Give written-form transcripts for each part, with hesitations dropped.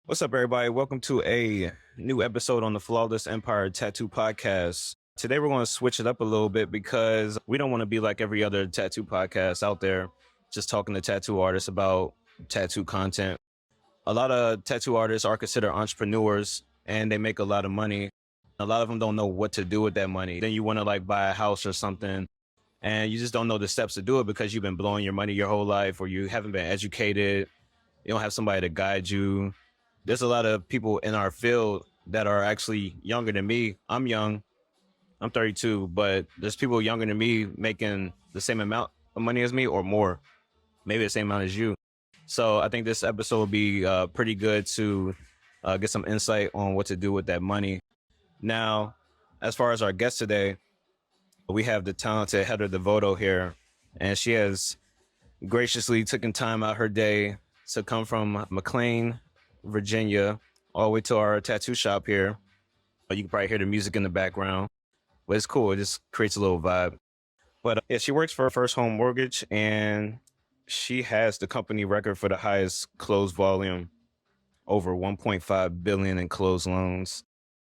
What's up, everybody? Welcome to a new episode on the Flawless Empire Tattoo Podcast. Today, we're going to switch it up a little bit because we don't want to be like every other tattoo podcast out there, just talking to tattoo artists about tattoo content. A lot of tattoo artists are considered entrepreneurs and they make a lot of money. A lot of them don't know what to do with that money. Then you want to like buy a house or something and you just don't know the steps to do it because you've been blowing your money your whole life or you haven't been educated. You don't have somebody to guide you. There's a lot of people in our field that are actually younger than me. I'm young. I'm 32, but there's people younger than me making the same amount of money as me or more, maybe the same amount as you. So I think this episode will be pretty good to get some insight on what to do with that money. Now, as far as our guest today, we have the talented Heather Devoto here, and she has graciously taken time out her day to come from McLean, Virginia, all the way to our tattoo shop here. You can probably hear the music in the background, but it's cool. It just creates a little vibe. But yeah, she works for First Home Mortgage, and she has the company record for the highest closed volume, over 1.5 billion in closed loans.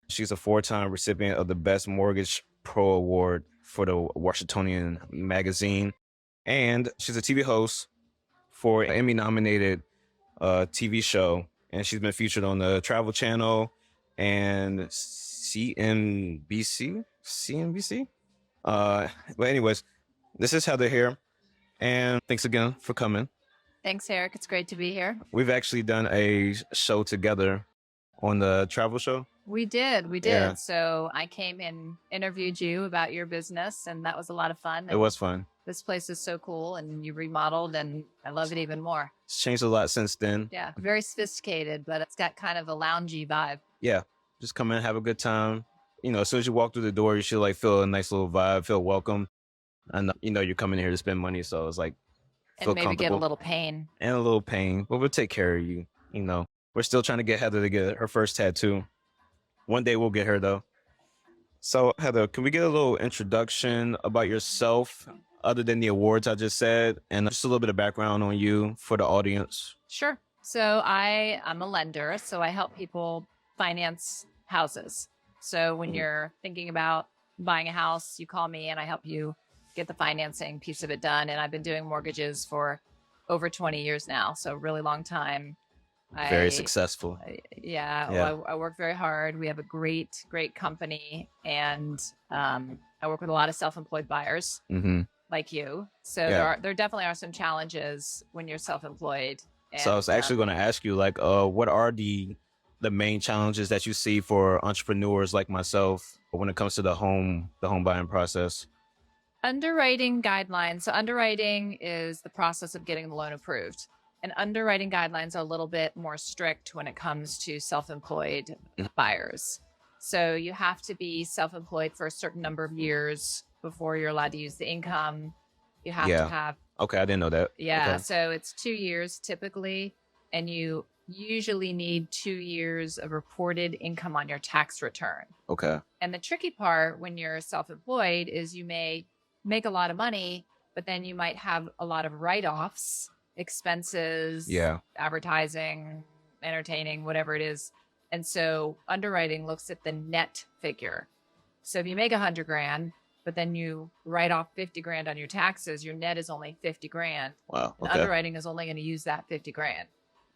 She's a 4-time recipient of the Best Mortgage Pro Award for the Washingtonian magazine, and she's a TV host for an Emmy-nominated TV show. And she's been featured on the Travel Channel and CNBC. But anyways, this is Heather here. And thanks again for coming. Thanks, Eric. It's great to be here. We've actually done a show together on the travel show. We did. Yeah. So I came and interviewed you about your business, and that was a lot of fun. It was fun. This place is so cool, and you remodeled, and I love it even more. It's changed a lot since then. Yeah, very sophisticated, but it's got kind of a loungy vibe. Yeah, just come in, have a good time. You know, as soon as you walk through the door, you should like feel a nice little vibe, feel welcome. And you know, you're coming here to spend money, so it's like feel and maybe get a comfortable. little pain. And a little pain, but we'll take care of you. You know, we're still trying to get Heather to get her first tattoo. One day we'll get her though. So Heather, can we get a little introduction about yourself other than the awards I just said, and just a little bit of background on you for the audience? Sure. So I'm a lender, so I help people finance houses. So when you're thinking about buying a house, you call me and I help you get the financing piece of it done. And I've been doing mortgages for over 20 years now. So really long time. Very successful. I work very hard. We have a great company, and I work with a lot of self-employed buyers like you. So there definitely are some challenges when you're self-employed. So I was actually going to ask you, like, what are the main challenges that you see for entrepreneurs like myself when it comes to the home buying process? Underwriting guidelines. So underwriting is the process of getting the loan approved. And underwriting guidelines are a little bit more strict when it comes to self-employed buyers. So you have to be self-employed for a certain number of years before you're allowed to use the income. You have to have... Okay, I didn't know that. Yeah, okay. So it's 2 years typically, and you usually need 2 years of reported income on your tax return. Okay. And the tricky part when you're self-employed is you may make a lot of money, but then you might have a lot of write-offs, expenses, advertising, entertaining, whatever it is. And so underwriting looks at the net figure. So if you make $100,000, but then you write off $50,000 on your taxes, your net is only $50,000. Wow. Okay. Underwriting is only going to use that $50,000,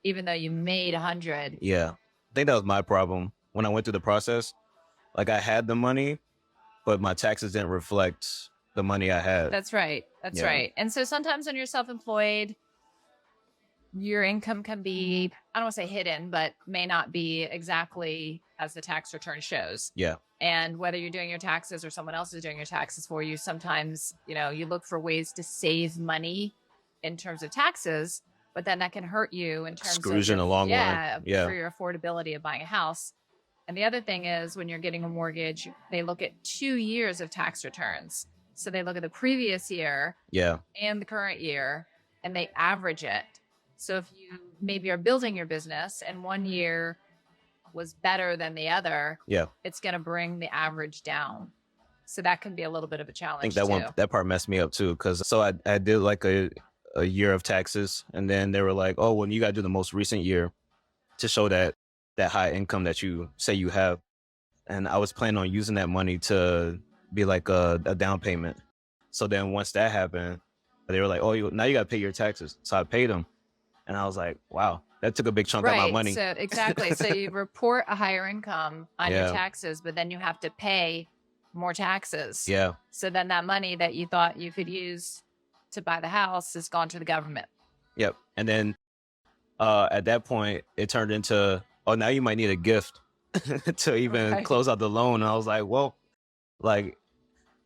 even though you made 100. Yeah. I think that was my problem when I went through the process. Like I had the money, but my taxes didn't reflect the money I had. That's right. That's right. And so sometimes when you're self-employed, your income can be, I don't want to say hidden, but may not be exactly as the tax return shows. Yeah. And whether you're doing your taxes or someone else is doing your taxes for you, sometimes, you know, you look for ways to save money in terms of taxes, but then that can hurt you in terms Screws you in the long run. Yeah. For your affordability of buying a house. And the other thing is when you're getting a mortgage, they look at 2 years of tax returns. So they look at the previous year and the current year, and they average it. So if you maybe are building your business and 1 year was better than the other, it's going to bring the average down. So that can be a little bit of a challenge. I think that part messed me up too. Cause so I did like a year of taxes, and then they were like, oh, well, you got to do the most recent year to show that that high income that you say you have. And I was planning on using that money to be like a down payment. So then once that happened, they were like, "Oh, now you got to pay your taxes." So I paid them, and I was like, "Wow, that took a big chunk out of my money." So exactly. So you report a higher income on your Yeah. taxes, but then you have to pay more taxes. Yeah. So then that money that you thought you could use to buy the house is gone to the government. Yep. And then at that point, it turned into, "Oh, now you might need a gift to even close out the loan." And I was like, "Well, like."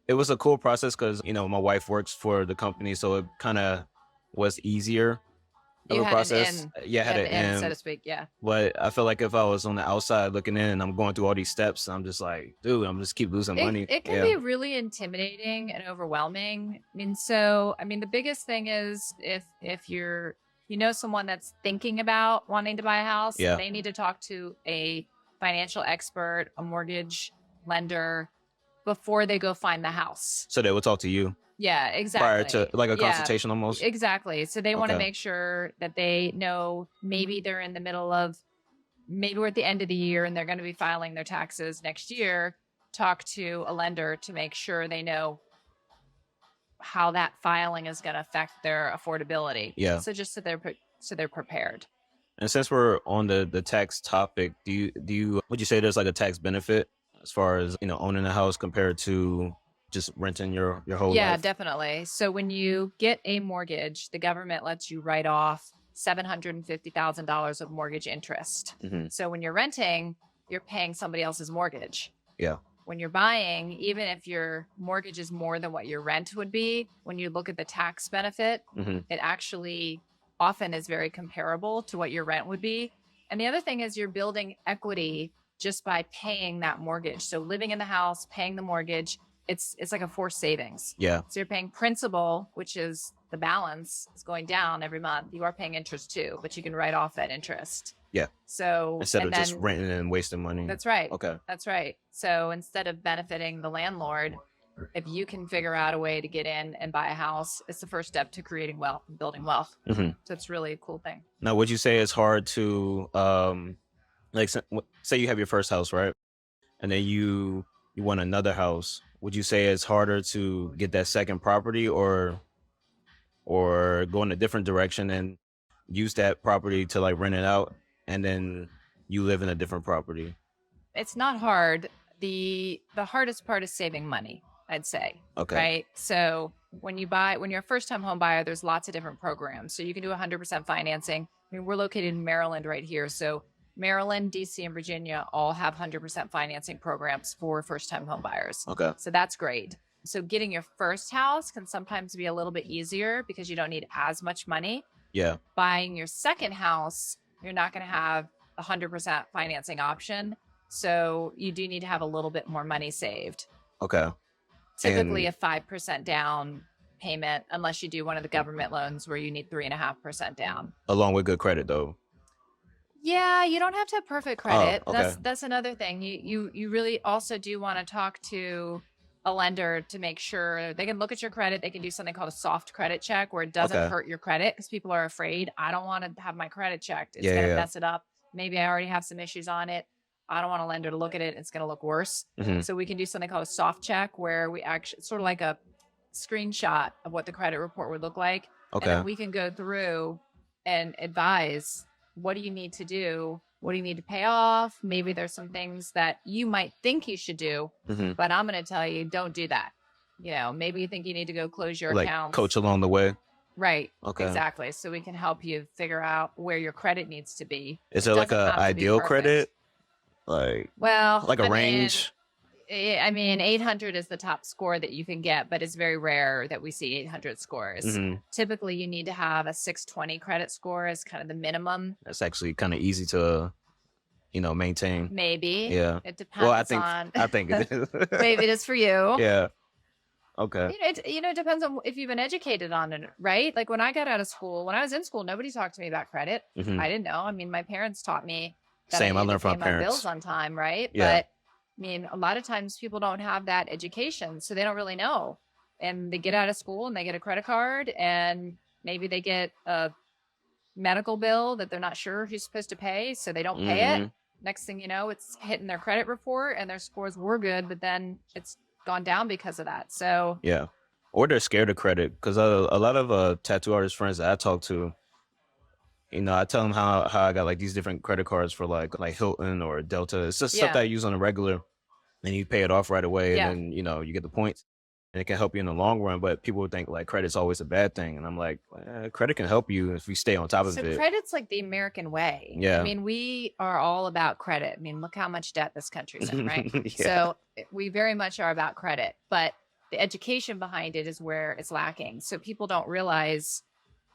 It was a cool process because, my wife works for the company, so it kind of was easier of a process. Yeah, had an in, so to speak. Yeah. But I feel like if I was on the outside looking in and I'm going through all these steps, I'm just like, dude, I'm just keep losing money. It can be really intimidating and overwhelming. The biggest thing is if you're, someone that's thinking about wanting to buy a house, they need to talk to a financial expert, a mortgage lender, before they go find the house. So they will talk to you. Yeah, exactly. Prior to like a consultation almost. Exactly. So they want to make sure that they know maybe they're in the middle of, maybe we're at the end of the year and they're going to be filing their taxes next year. Talk to a lender to make sure they know how that filing is going to affect their affordability. Yeah. So just so they're prepared. And since we're on the tax topic, would you say there's like a tax benefit as far as, owning a house compared to just renting your whole life? Yeah, definitely. So when you get a mortgage, the government lets you write off $750,000 of mortgage interest. Mm-hmm. So when you're renting, you're paying somebody else's mortgage. Yeah. When you're buying, even if your mortgage is more than what your rent would be, when you look at the tax benefit, it actually often is very comparable to what your rent would be. And the other thing is you're building equity just by paying that mortgage. So living in the house, paying the mortgage, it's like a forced savings. Yeah. So you're paying principal, which is the balance is going down every month. You are paying interest too, but you can write off that interest. Yeah. So instead of just renting and wasting money. That's right. Okay. That's right. So instead of benefiting the landlord, if you can figure out a way to get in and buy a house, it's the first step to creating wealth and building wealth. So it's really a cool thing. Now, would you say it's hard to, like, say you have your first house, right? And then you want another house. Would you say it's harder to get that second property or go in a different direction and use that property to like rent it out and then you live in a different property? It's not hard. The hardest part is saving money, I'd say. Okay. Right. So when you're a first time home buyer, there's lots of different programs. So you can do 100% financing. We're located in Maryland right here. So Maryland, DC, and Virginia all have 100% financing programs for first time home buyers. Okay. So that's great. So getting your first house can sometimes be a little bit easier because you don't need as much money. Yeah. Buying your second house, you're not going to have a 100% financing option. So you do need to have a little bit more money saved. Okay. Typically a 5% down payment, unless you do one of the government loans where you need 3.5% down. Along with good credit though. Yeah, you don't have to have perfect credit. Oh, okay. That's another thing. You really also do want to talk to a lender to make sure they can look at your credit. They can do something called a soft credit check where it doesn't hurt your credit because people are afraid. I don't want to have my credit checked. It's going to mess it up. Maybe I already have some issues on it. I don't want a lender to look at it. It's going to look worse. So we can do something called a soft check where we actually sort of like a screenshot of what the credit report would look like. Okay. And then we can go through and advise, what do you need to do? What do you need to pay off? Maybe there's some things that you might think you should do, but I'm going to tell you, don't do that. Maybe you think you need to go close your account. Coach along the way. Right. Okay. Exactly. So we can help you figure out where your credit needs to be. Is there like a ideal credit? Like a range? 800 is the top score that you can get, but it's very rare that we see 800 scores. Typically, you need to have a 620 credit score as kind of the minimum. That's actually kind of easy to, maintain. Maybe. Yeah. It depends. Well, I think it is. Maybe it is for you. Yeah. Okay. It depends on if you've been educated on it, right? Like when I got out of school, when I was in school, nobody talked to me about credit. I didn't know. My parents taught me that I learned from my parents. bills on time, right? Yeah. But a lot of times people don't have that education, so they don't really know. And they get out of school and they get a credit card and maybe they get a medical bill that they're not sure who's supposed to pay, so they don't pay it. Next thing you know, it's hitting their credit report and their scores were good, but then it's gone down because of that. So yeah, or they're scared of credit because a lot of tattoo artist friends that I talk to, I tell them how I got like these different credit cards for like Hilton or Delta. It's just stuff that I use on a regular, and you pay it off right away, and then you get the points, and it can help you in the long run. But people would think like credit's always a bad thing, and I'm like, credit can help you if you stay on top of it. So credit's like the American way. Yeah, I mean, we are all about credit. I mean, look how much debt this country's in, right? So we very much are about credit, but the education behind it is where it's lacking. So people don't realize,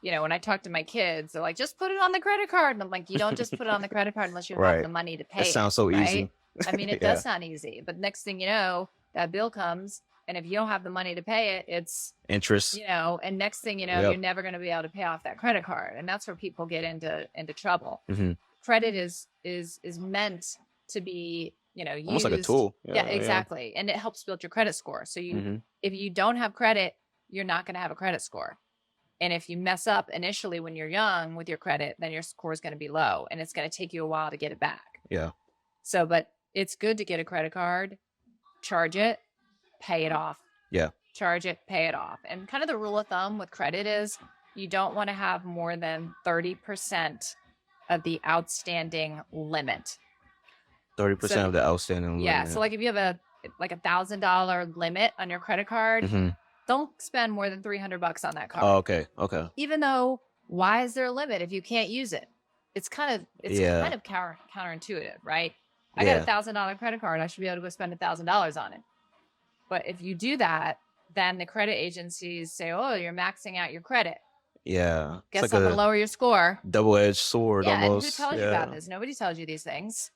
when I talk to my kids, they're like, just put it on the credit card. And I'm like, you don't just put it on the credit card unless you have the money to pay it. It sounds so easy. I mean, it does sound easy, but next thing you know, that bill comes, and if you don't have the money to pay it, it's interest. And next thing you know, you're never going to be able to pay off that credit card, and that's where people get into trouble. Mm-hmm. Credit is meant to be, almost like a tool. Yeah, exactly, and it helps build your credit score. So if you don't have credit, you're not going to have a credit score. And if you mess up initially when you're young with your credit, then your score is going to be low, and it's going to take you a while to get it back. Yeah. So, but it's good to get a credit card, charge it, pay it off. Yeah. Charge it, pay it off. And kind of the rule of thumb with credit is you don't want to have more than 30% of the outstanding limit. 30% of the outstanding limit. Yeah. So like if you have $1,000 limit on your credit card, don't spend more than $300 on that card. Oh, okay. Okay. Even though, why is there a limit if you can't use it? It's kind of counterintuitive, right? I got $1,000 credit card. I should be able to go spend $1,000 on it. But if you do that, then the credit agencies say, "Oh, you're maxing out your credit." Yeah. Guess I'm gonna lower your score. Double-edged sword, almost. And who tells you about this? Nobody tells you these things.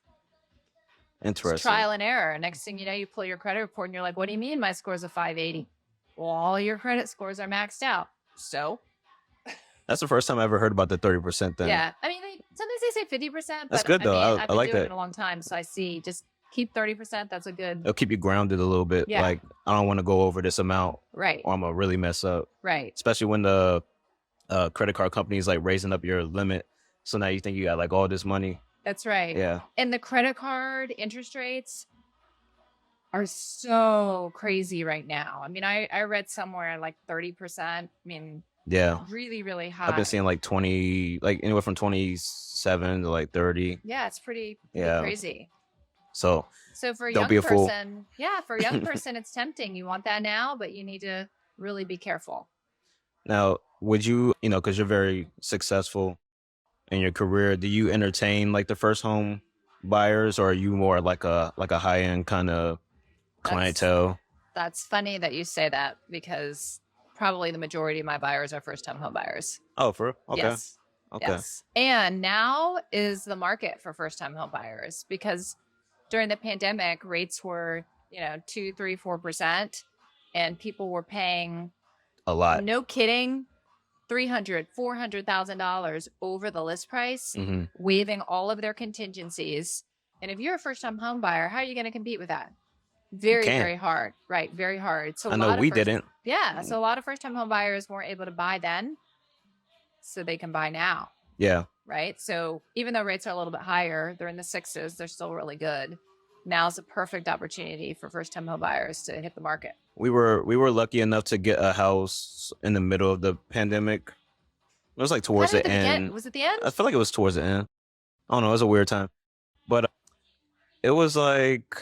Interesting. It's trial and error. Next thing you know, you pull your credit report and you're like, "What do you mean my score's a 580?" Well, all your credit scores are maxed out. So that's the first time I ever heard about the 30% thing. Yeah. I mean, sometimes they say 50%. But that's good, though. I've been like doing that. it a long time, so I see. Just keep 30%. That's a good. It'll keep you grounded a little bit. Yeah. Like, I don't want to go over this amount. Right. Or I'm going to really mess up. Right. Especially when the credit card company is like raising up your limit. So now you think you got like all this money. That's right. Yeah. And the credit card interest rates are so crazy right now. I mean, I read somewhere like 30%. I mean, really, really high. I've been seeing like 20, like anywhere from 27 to like 30. Yeah, it's pretty crazy. So for a don't young be a fool. person, for a young person, it's tempting. You want that now, but you need to really be careful. Now, would you, because you're very successful in your career, do you entertain like the first home buyers, or are you more like a high end kind of clientele? That's funny that you say that, because probably the majority of my buyers are first time home buyers. Oh, for real? Okay. Yes. Okay. Yes. And now is the market for first time home buyers, because during the pandemic, rates were, 2, 3, 4%, and people were paying a lot. No kidding. $300,000, $400,000 over the list price, waiving all of their contingencies. And if you're a first-time home buyer, how are you going to compete with that? Very, very hard. Right, very hard. So I know we didn't. Yeah, so a lot of first-time home buyers weren't able to buy then, so they can buy now. Yeah. Right? So even though rates are a little bit higher, they're in the 6s, they're still really good. Now's a perfect opportunity for first-time home buyers to hit the market. We were lucky enough to get a house in the middle of the pandemic. It was like towards the end. Was it the end? I feel like it was towards the end. I don't know. It was a weird time, but it was like,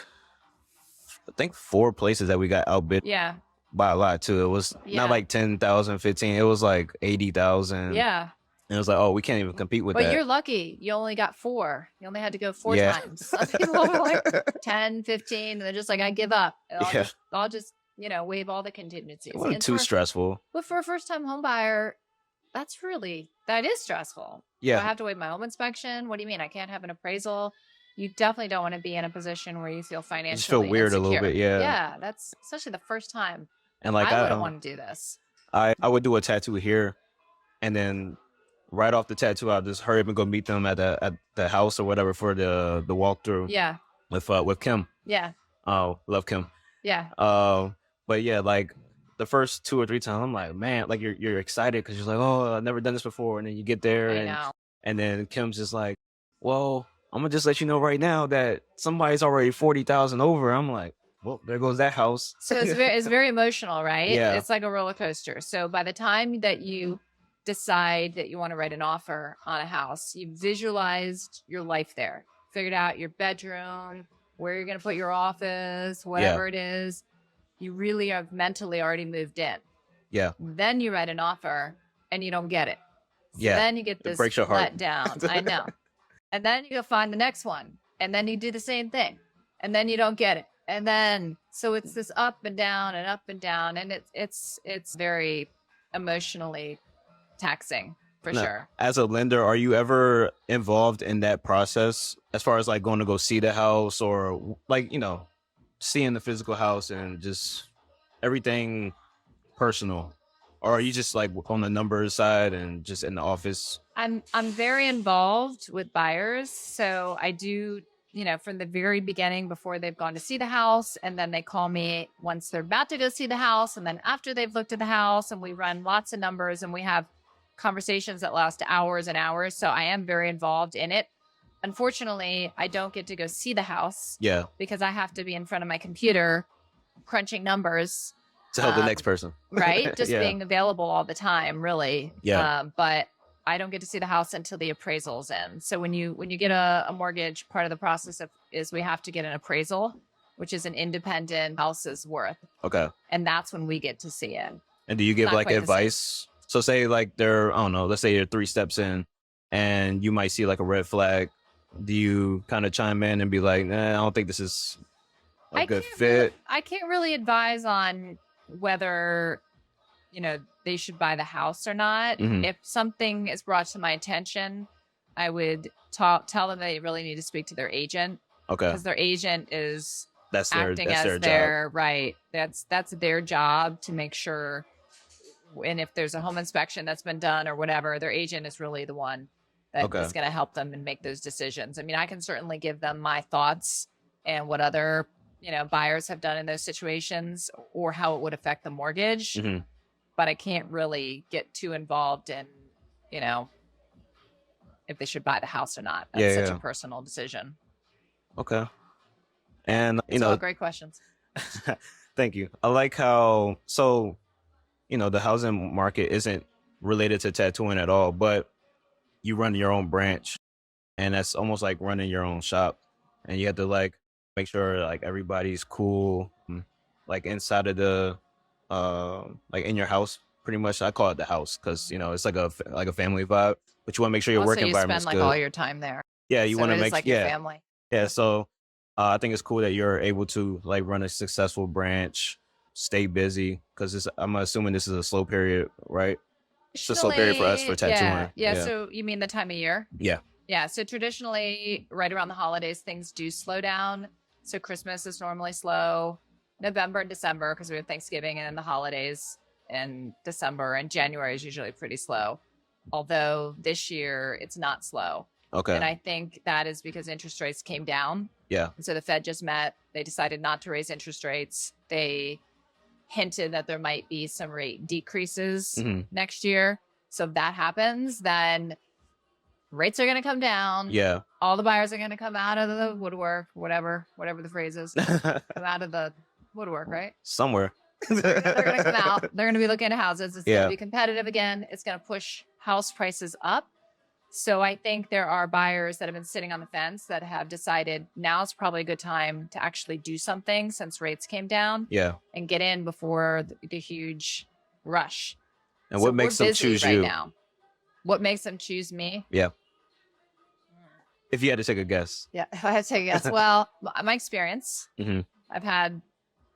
I think 4 places that we got outbid. Yeah. By a lot too. It was not like 10,000, 15. It was like 80,000. Yeah. And it was like, oh, we can't even compete with that. But you're lucky. You only got 4. You only had to go 4 times. Some people were like 10, 15, and they're just like, I give up. I'll just waive all the contingencies. It wasn't too stressful. But for a first-time home buyer, that is stressful. Yeah. Do I have to waive my home inspection? What do you mean? I can't have an appraisal? You definitely don't want to be in a position where you feel financially just feel weird insecure. a little bit, yeah. Yeah, that's especially the first time. And like I wouldn't want to do this. I would do a tattoo here, and then right off the tattoo, I'll just hurry up and go meet them at the house or whatever for the walkthrough. Yeah. With Kim. Yeah. Oh, love Kim. Yeah. But yeah, like the first 2 or 3 times, I'm like, man, like you're excited because you're like, oh, I've never done this before, and then you get there, and then Kim's just like, well, I'm gonna just let you know right now that somebody's already 40,000 over. I'm like, well, there goes that house. So it's very emotional, right? Yeah. It's like a roller coaster. So by the time that you decide that you want to write an offer on a house, you visualized your life there, figured out your bedroom, where you're going to put your office, whatever it is. You really have mentally already moved in. Yeah. Then you write an offer and you don't get it. So Yeah. then you get this breaks your heart. let down. I know. And then you go find the next one. And then you do the same thing. And then you don't get it. And then so it's this up and down and up and down. And it's very emotionally taxing for sure. As a lender, are you ever involved in that process as far as like going to go see the house or like, you know, seeing the physical house and just everything personal? Or are you just like on the numbers side and just in the office? I'm very involved with buyers. So I do, you know, from the very beginning before they've gone to see the house. And then they call me once they're about to go see the house. And then after they've looked at the house, and we run lots of numbers and we have conversations that last hours and hours. So I am very involved in it. Unfortunately, I don't get to go see the house. Yeah. Because I have to be in front of my computer crunching numbers. To help the next person. Right? Just being available all the time, really. Yeah. But I don't get to see the house until the appraisal's in. So when you get a mortgage, part of the process is we have to get an appraisal, which is an independent house's worth. Okay. And that's when we get to see it. And do you give like advice? So say like they're, I don't know, let's say you're 3 steps in and you might see like a red flag. Do you kind of chime in and be like, nah, I don't think this is a good fit? I can't really advise on whether, you know, they should buy the house or not. Mm-hmm. If something is brought to my attention, I would tell them they really need to speak to their agent. Okay. Because their agent is acting as their their job. Right. That's their job to make sure. And if there's a home inspection that's been done or whatever, their agent is really the one that is going to help them and make those decisions. I mean, I can certainly give them my thoughts and what other, you know, buyers have done in those situations or how it would affect the mortgage. Mm-hmm. But I can't really get too involved in, you know, if they should buy the house or not. That's such a personal decision. Okay. And, you it's know, all great questions. Thank you. I like how, so, you know, the housing market isn't related to tattooing at all, but you run your own branch and that's almost like running your own shop. And you have to like make sure like everybody's cool, like inside of the, like in your house, pretty much. I call it the house because, you know, it's like a family vibe, but you want to make sure your work environment's good. You spend like all your time there. Yeah, you want to make like your family. Yeah, so I think it's cool that you're able to like run a successful branch, stay busy because I'm assuming this is a slow period, right? It's a slow period for us for tattooing. Yeah. So you mean the time of year? Yeah. Yeah. So traditionally, right around the holidays, things do slow down. So Christmas is normally slow. November and December, because we have Thanksgiving and then the holidays in December, and January is usually pretty slow. Although this year it's not slow. Okay. And I think that is because interest rates came down. Yeah. And so the Fed just met. They decided not to raise interest rates. They hinted that there might be some rate decreases next year. So if that happens, then rates are going to come down. Yeah. All the buyers are going to come out of the woodwork, whatever the phrase is. Come out of the woodwork, right? Somewhere. They're going to come out. They're going to be looking at houses. It's going to be competitive again. It's going to push house prices up. So I think there are buyers that have been sitting on the fence that have decided now's probably a good time to actually do something since rates came down. Yeah. And get in before the huge rush. And what makes them choose you? Now. What makes them choose me? Yeah. If you had to take a guess. Yeah, if I had to take a guess. Well, my experience. Mm-hmm. I've had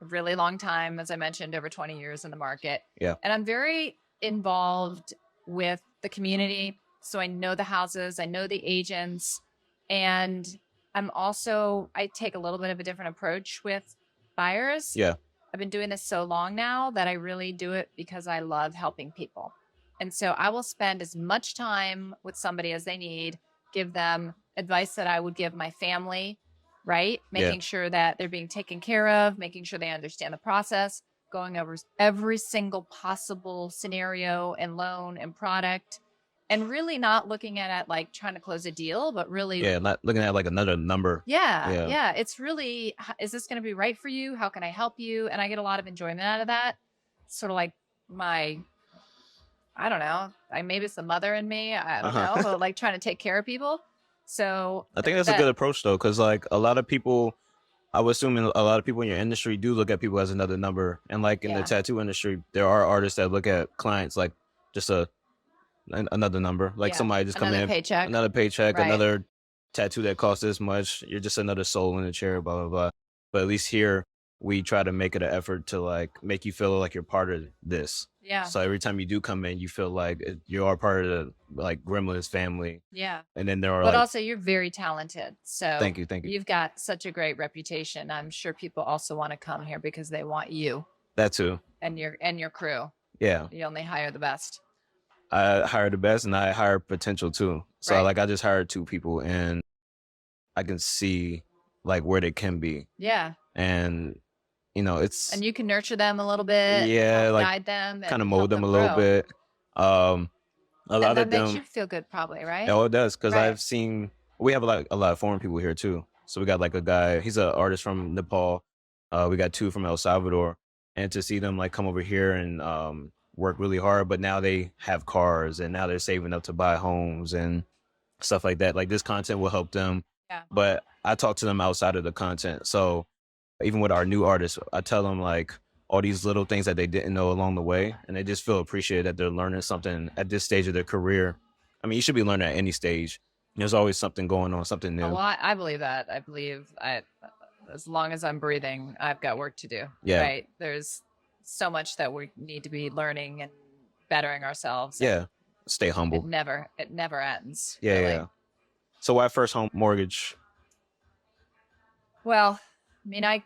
a really long time, as I mentioned, over 20 years in the market. Yeah. And I'm very involved with the community. So I know the houses, I know the agents, and I take a little bit of a different approach with buyers. Yeah. I've been doing this so long now that I really do it because I love helping people. And so I will spend as much time with somebody as they need, give them advice that I would give my family, right? Making sure that they're being taken care of, making sure they understand the process, going over every single possible scenario and loan and product. and really not looking at it like trying to close a deal, but really, not looking at like another number. Yeah. It's really, is this going to be right for you? How can I help you? And I get a lot of enjoyment out of that. Sort of like I don't know, maybe it's the mother in me. I don't know, but like trying to take care of people. So I think that's a good approach though, because like a lot of people, I would assume a lot of people in your industry do look at people as another number. And like in the tattoo industry, there are artists that look at clients like just another number, like somebody just coming in, another paycheck, another tattoo that costs this much. You're just another soul in the chair, blah, blah, blah. But at least here, we try to make it an effort to like make you feel like you're part of this. Yeah. So every time you do come in, you feel like you are part of the like Gremlins family. Yeah. And then there are but also you're very talented. So thank you. You've got such a great reputation. I'm sure people also want to come here because they want you. That too. And your crew. Yeah. You only hire the best. I hire the best and I hire potential too. So like I just hired 2 people and I can see like where they can be. Yeah. And it's and you can nurture them a little bit. Yeah, like guide them, kind of mold them a little bit. A lot of them makes you feel good, probably, right? Oh, it does, because I've seen we have a lot of foreign people here too. So we got like a guy, he's an artist from Nepal. We got 2 from El Salvador, and to see them like come over here and work really hard, but now they have cars and now they're saving up to buy homes and stuff like that. Like this content will help them. Yeah. But I talk to them outside of the content. So even with our new artists, I tell them like all these little things that they didn't know along the way, and they just feel appreciated that they're learning something at this stage of their career. I mean, you should be learning at any stage. There's always something going on, something new. Well, I believe that. I believe as long as I'm breathing, I've got work to do. Yeah. Right. There's so much that we need to be learning and bettering ourselves. Yeah. Stay humble. It never ends. Yeah. Really. Yeah. So why first home mortgage? Well, I mean, I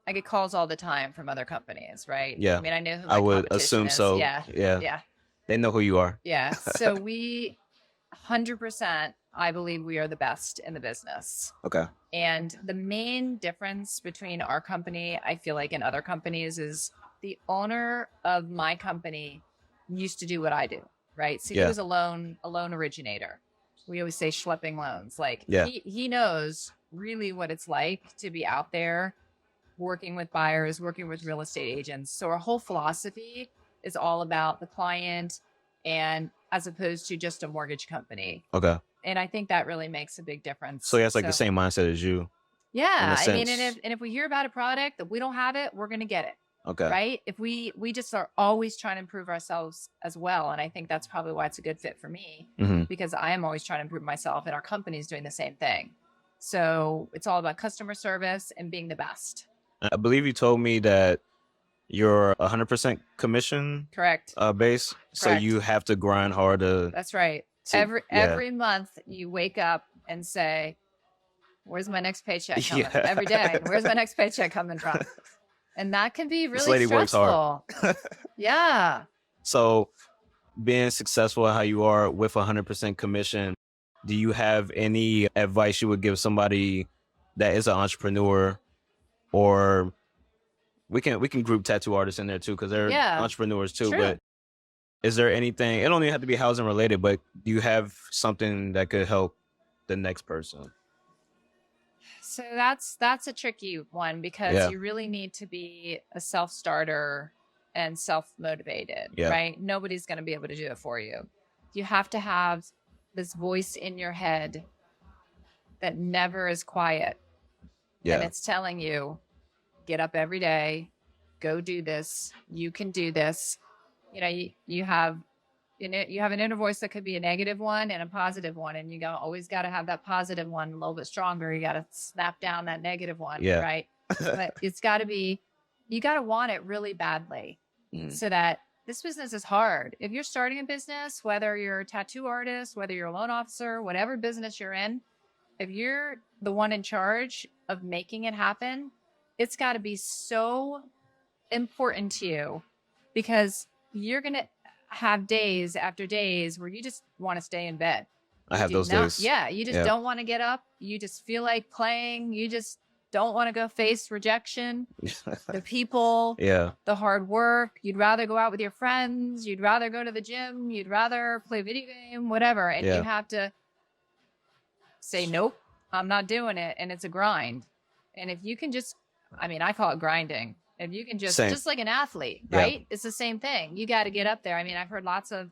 get calls all the time from other companies, right? Yeah. I mean, I know who I would assume is. so. Yeah. They know who you are. Yeah. So we 100%, I believe we are the best in the business. Okay. And the main difference between our company, I feel like, and other companies is the owner of my company used to do what I do, right? So he was a loan originator. We always say schlepping loans. Like he knows really what it's like to be out there working with buyers, working with real estate agents. So our whole philosophy is all about the client, and as opposed to just a mortgage company. Okay. And I think that really makes a big difference. So he has like the same mindset as you. Yeah. I mean, and if we hear about a product that we don't have it, we're going to get it. Okay. Right. If we just are always trying to improve ourselves as well. And I think that's probably why it's a good fit for me, because I am always trying to improve myself, and our company is doing the same thing. So it's all about customer service and being the best. I believe you told me that you're 100% commission. Correct. Base. Correct. So you have to grind hard to. That's right. Every month you wake up and say, where's my next paycheck coming? Every day. Where's my next paycheck coming from? And that can be really stressful. Works hard. Yeah. So being successful at how you are with 100% commission, do you have any advice you would give somebody that is an entrepreneur? Or we can group tattoo artists in there too, because they're entrepreneurs too. True. But is there anything, it don't even have to be housing related, but do you have something that could help the next person? So that's a tricky one, because you really need to be a self-starter and self-motivated, right? Nobody's going to be able to do it for you. You have to have this voice in your head that never is quiet. Yeah. And it's telling you, get up every day, go do this. You can do this. You know, you have an inner voice that could be a negative one and a positive one. And you always got to have that positive one a little bit stronger. You got to snap down that negative one. Yeah. Right. But it's got to be, you got to want it really badly so that this business is hard. If you're starting a business, whether you're a tattoo artist, whether you're a loan officer, whatever business you're in, if you're the one in charge of making it happen, it's got to be so important to you, because you're going to have days after days where you just want to stay in bed. I have those days. Yeah. You just don't want to get up. You just feel like playing. You just don't want to go face rejection, the people, the hard work. You'd rather go out with your friends. You'd rather go to the gym. You'd rather play a video game, whatever. And you have to say, nope, I'm not doing it. And it's a grind. And if you can just, I mean, I call it grinding. If you can just like an athlete, right? It's the same thing. You got to get up there. I mean, I've heard lots of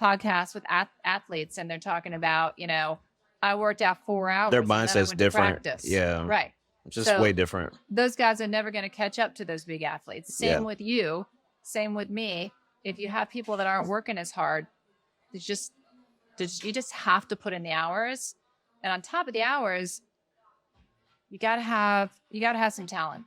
podcasts with athletes, and they're talking about, you know, I worked out 4 hours. Their mindset's different. Yeah. Right. Just way different. Those guys are never going to catch up to those big athletes. Same with you. Same with me. If you have people that aren't working as hard, you just have to put in the hours. And on top of the hours, you gotta have some talent.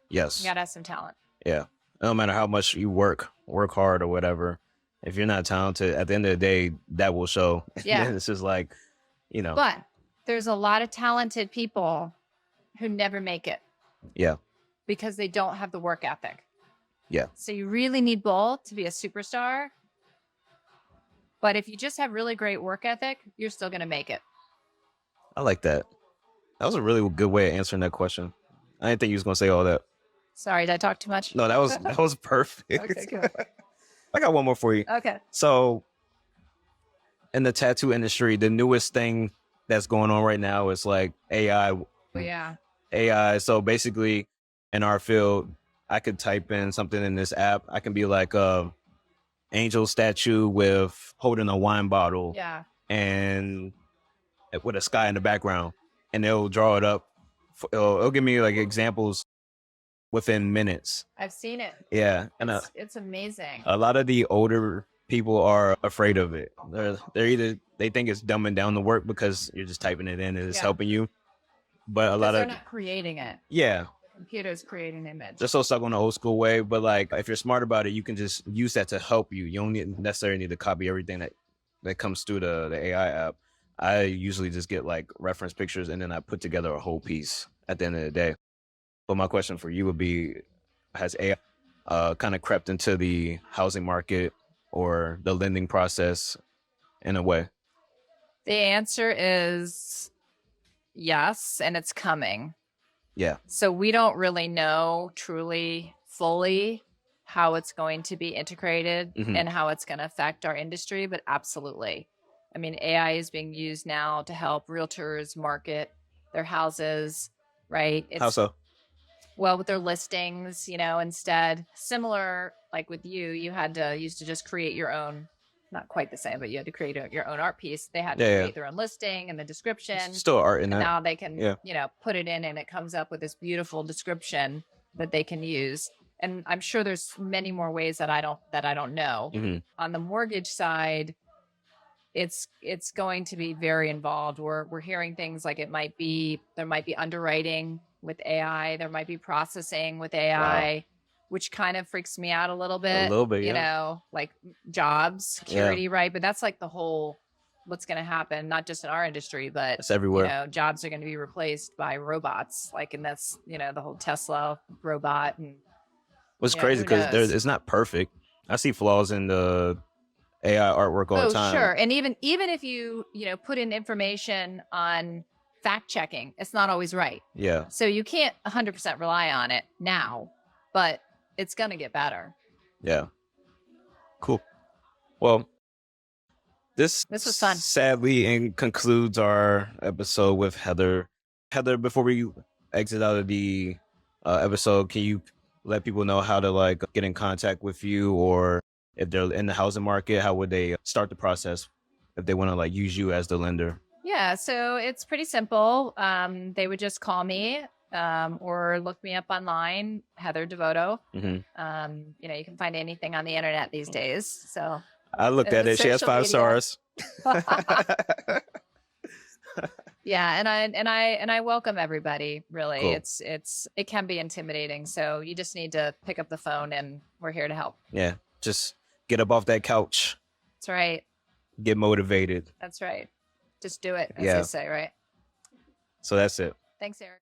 Yes. You gotta have some talent. Yeah. No matter how much you work hard or whatever, if you're not talented, at the end of the day, that will show. Yeah. It's just like, you know. But there's a lot of talented people who never make it. Yeah. Because they don't have the work ethic. Yeah. So you really need both to be a superstar. But if you just have really great work ethic, you're still going to make it. I like that. That was a really good way of answering that question. I didn't think you was going to say all that. Sorry, did I talk too much? No, that was perfect. Okay, good. I got one more for you. Okay. So in the tattoo industry, the newest thing that's going on right now is like AI. Yeah. AI. So basically in our field, I could type in something in this app. I can be like a angel statue with holding a wine bottle. Yeah. And with a sky in the background, and it'll draw it up. It'll give me like examples within minutes. I've seen it. Yeah. And it's amazing. A lot of the older people are afraid of it. They're either, they think it's dumbing down the work because you're just typing it in and it's helping you. But a lot of, they're not creating it. Yeah. The computer's creating an image. They're so stuck on the old school way. But like, if you're smart about it, you can just use that to help you. You don't necessarily need to copy everything that comes through the AI app. I usually just get like reference pictures and then I put together a whole piece at the end of the day. But my question for you would be, has AI kind of crept into the housing market or the lending process in a way? The answer is yes, and it's coming. Yeah. So we don't really know truly, fully how it's going to be integrated and how it's going to affect our industry, but absolutely. I mean, AI is being used now to help realtors market their houses, right? How so? Well, with their listings, you know, instead, similar, like with you used to just create your own, not quite the same, but you had to create your own art piece. They had to create their own listing and the description. It's still art in that. Now they can, you know, put it in and it comes up with this beautiful description that they can use. And I'm sure there's many more ways that I don't know. On the mortgage side, it's going to be very involved. We're hearing things like there might be underwriting with AI, there might be processing with AI, which kind of freaks me out a little bit. You know, like jobs security, right? But that's like the whole what's going to happen, not just in our industry, but it's everywhere. You know, jobs are going to be replaced by robots, like, and that's, you know, the whole Tesla robot. And what's crazy because it's not perfect. I see flaws in the AI artwork all the time. Sure. And even if you know, put in information on fact checking, it's not always right. Yeah. So you can't 100% rely on it now, but it's going to get better. Yeah. Cool. Well, this was fun. Sadly concludes our episode with Heather. Heather, before we exit out of the episode, can you let people know how to like get in contact with you, or if they're in the housing market, how would they start the process if they want to like use you as the lender? Yeah, so it's pretty simple. They would just call me or look me up online, Heather Devoto. You know, you can find anything on the internet these days. So I looked at it. She has 5 stars. Yeah, and I welcome everybody. Really, cool. It can be intimidating. So you just need to pick up the phone, and we're here to help. Yeah, just get up off that couch. That's right. Get motivated. That's right. Just do it, as they say, right? So that's it. Thanks, Eric.